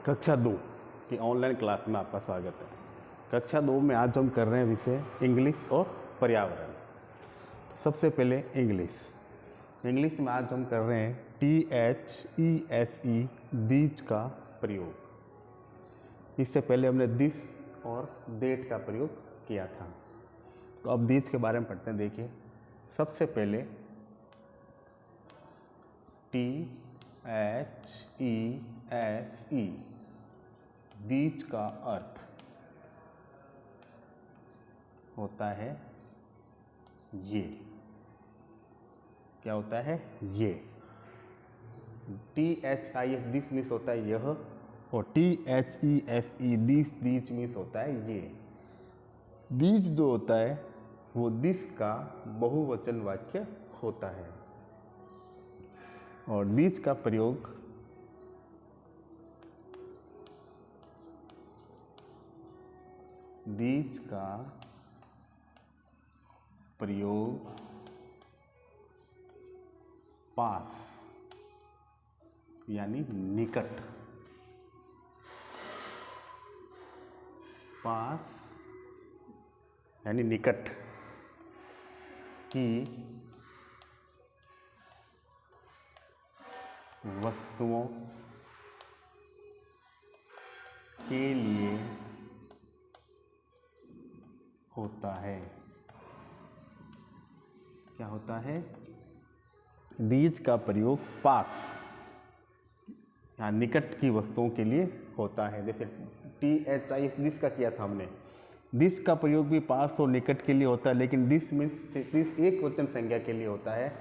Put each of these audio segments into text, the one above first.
कक्षा 2 की online class में आपका स्वागत है। कक्षा 2 में आज हम कर रहे हैं विषय इंग्लिश और पर्यावरण। तो सबसे पहले इंग्लिश में आज हम कर रहे हैं THESE दीज का प्रयोग। इससे पहले हमने दिस और देट का प्रयोग किया था। तो अब दीज के बारे में पढ़ते हैं। देखिए, सबसे पहले THESE दीज का अर्थ होता है ये। क्या होता है? ये। THIS दिस मीन्स होता है यह, और THESE दिस दीज मीन्स होता है ये। दीज जो होता है वो दिस का बहुवचन वाक्य होता है, और दीज का प्रयोग पास यानी निकट, पास यानी निकट की वस्तुओं के लिए होता है। क्या होता है? दीज का प्रयोग पास या निकट की वस्तुओं के लिए होता है। जैसे THI दिस का किया था हमने। दिस का प्रयोग भी पास और निकट के लिए होता है, लेकिन दिस मीन्स दिस एक वचन संज्ञा के लिए होता है,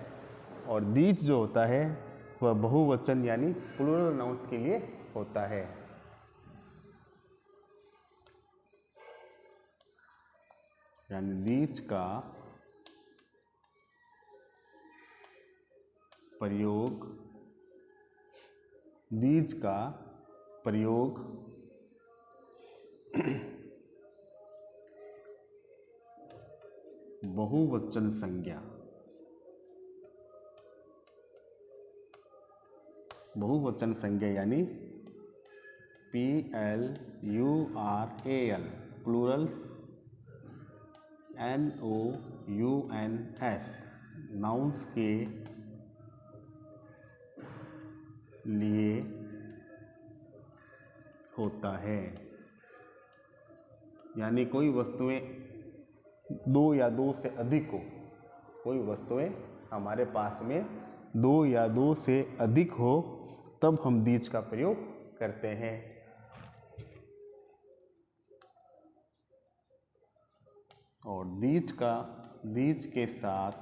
और दीज जो होता है वह बहुवचन यानी प्लूरल नाउन्स के लिए होता है। यानी दीज का प्रयोग बहुवचन संज्ञा यानी PLURAL प्लूरल NOUNS नाउन्स के लिए होता है। यानी कोई वस्तुएं दो या दो से अधिक हो, कोई वस्तुएं हमारे पास में दो या दो से अधिक हो, तब हम दीज का प्रयोग करते हैं। और दीज के साथ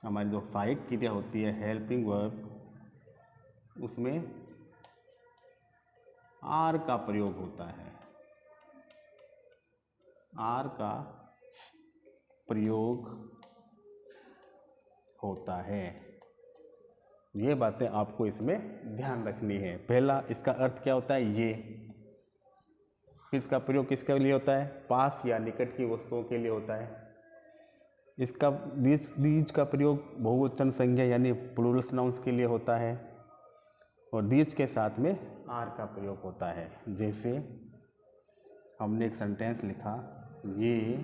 हमारी जो सहायक क्रिया होती है हेल्पिंग वर्ब, उसमें आर का प्रयोग होता है। आर का प्रयोग होता है। ये बातें आपको इसमें ध्यान रखनी है। पहला, इसका अर्थ क्या होता है? ये। इसका प्रयोग किसके लिए होता है? पास या निकट की वस्तुओं के लिए होता है। इसका दीज का प्रयोग बहुवचन संज्ञा यानी प्लूरल नाउन्स के लिए होता है, और दीज के साथ में आर का प्रयोग होता है। जैसे हमने एक सेंटेंस लिखा, ये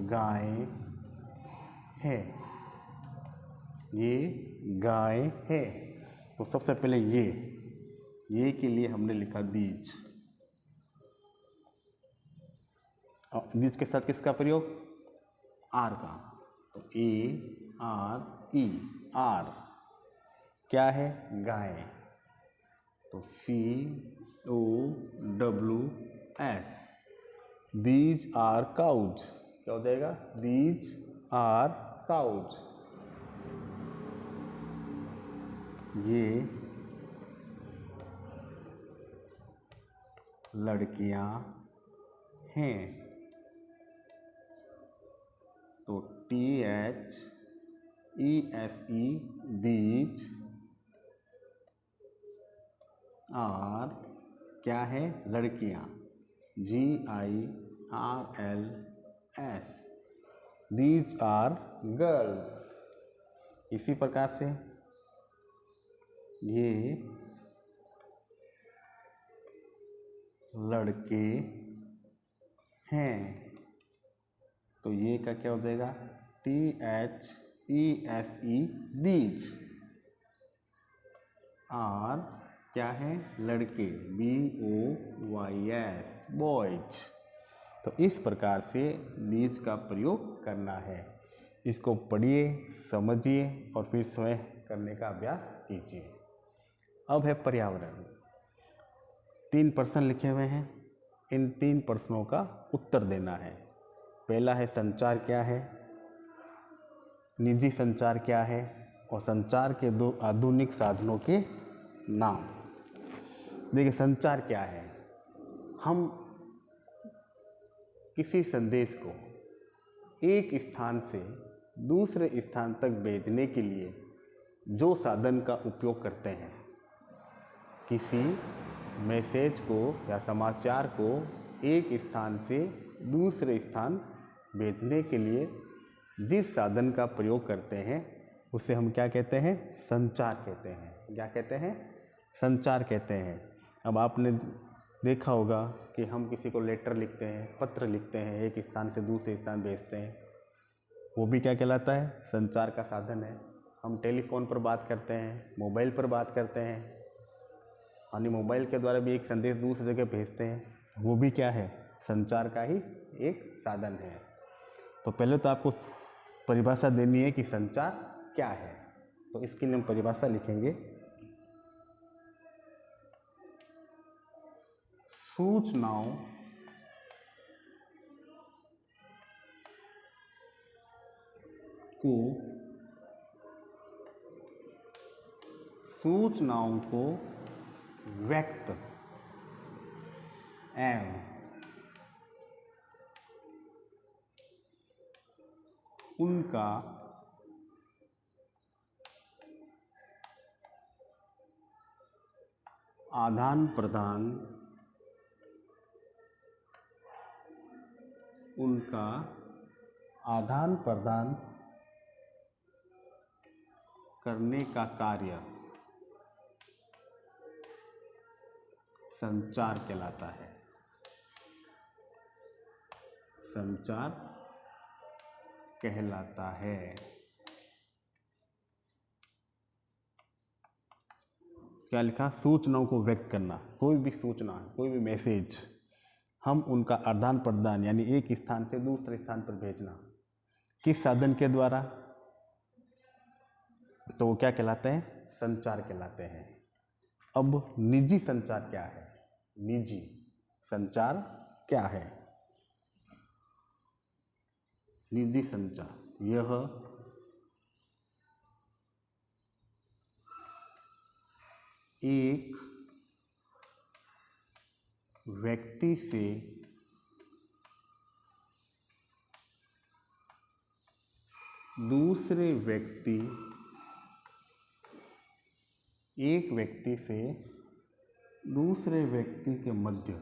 गाय है। ये गाय है। तो सबसे पहले ये के लिए हमने लिखा दीज। दीज के साथ किसका प्रयोग? आर का। तो ARE आर क्या है? गाय। तो COWS दीज आर काउज। क्या हो जाएगा? These are cows. ये लड़कियां हैं। तो THESE दीज आर क्या है? लड़कियां। GIRLS these are girls. इसी प्रकार से ये लड़के हैं, तो ये का क्या हो जाएगा, THESE दीज। और क्या है, लड़के, BOYS बॉयज। तो इस प्रकार से दीज का प्रयोग करना है। इसको पढ़िए, समझिए और फिर स्वयं करने का अभ्यास कीजिए। अब है पर्यावरण। 3 प्रश्न लिखे हुए हैं, इन 3 प्रश्नों का उत्तर देना है। पहला है संचार क्या है, निजी संचार क्या है, और संचार के 2 आधुनिक साधनों के नाम। देखिए संचार क्या है, हम किसी संदेश को एक स्थान से दूसरे स्थान तक भेजने के लिए जो साधन का उपयोग करते हैं, किसी मैसेज को या समाचार को एक स्थान से दूसरे स्थान भेजने के लिए जिस साधन का प्रयोग करते हैं उसे हम क्या कहते हैं, संचार कहते हैं। क्या कहते हैं, संचार कहते हैं। अब आपने देखा होगा कि हम किसी को लेटर लिखते हैं, पत्र लिखते हैं, एक स्थान से दूसरे स्थान भेजते हैं, वो भी क्या कहलाता है, संचार का साधन है। हम टेलीफोन पर बात करते हैं, मोबाइल पर बात करते हैं, यानी मोबाइल के द्वारा भी एक संदेश दूसरी जगह भेजते हैं, वो भी क्या है, संचार का ही एक साधन है। तो पहले तो आपको परिभाषा देनी है कि संचार क्या है। तो इसके लिए हम परिभाषा लिखेंगे, सूचनाओं को व्यक्त एवं उनका आदान प्रदान, करने का कार्य संचार कहलाता है। संचार कहलाता है। क्या लिखा, सूचनाओं को व्यक्त करना, कोई भी सूचना, कोई भी मैसेज, हम उनका आदान प्रदान यानी एक स्थान से दूसरे स्थान पर भेजना, किस साधन के द्वारा, तो वो क्या कहलाते हैं, संचार कहलाते हैं। अब निजी संचार क्या है, निजी संचार क्या है, निजी संचार यह एक व्यक्ति से दूसरे व्यक्ति, एक व्यक्ति से दूसरे व्यक्ति के मध्य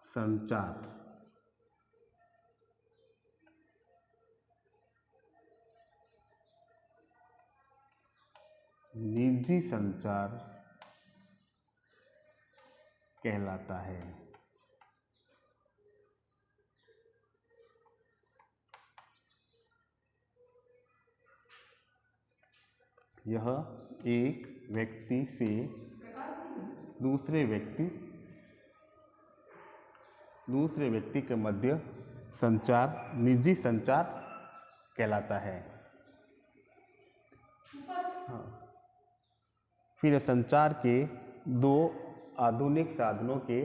संचार, निजी संचार कहलाता है। यह एक व्यक्ति से दूसरे व्यक्ति के मध्य संचार निजी संचार कहलाता है। फिर संचार के 2 आधुनिक साधनों के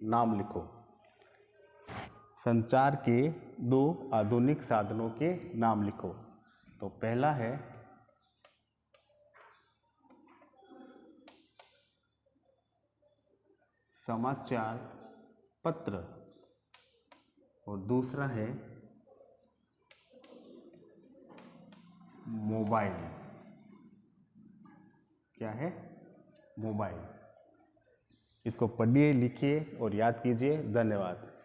नाम लिखो। संचार के 2 आधुनिक साधनों के नाम लिखो। तो पहला है समाचार पत्र और दूसरा है मोबाइल। क्या है, मोबाइल। इसको पढ़िए, लिखिए और याद कीजिए। धन्यवाद।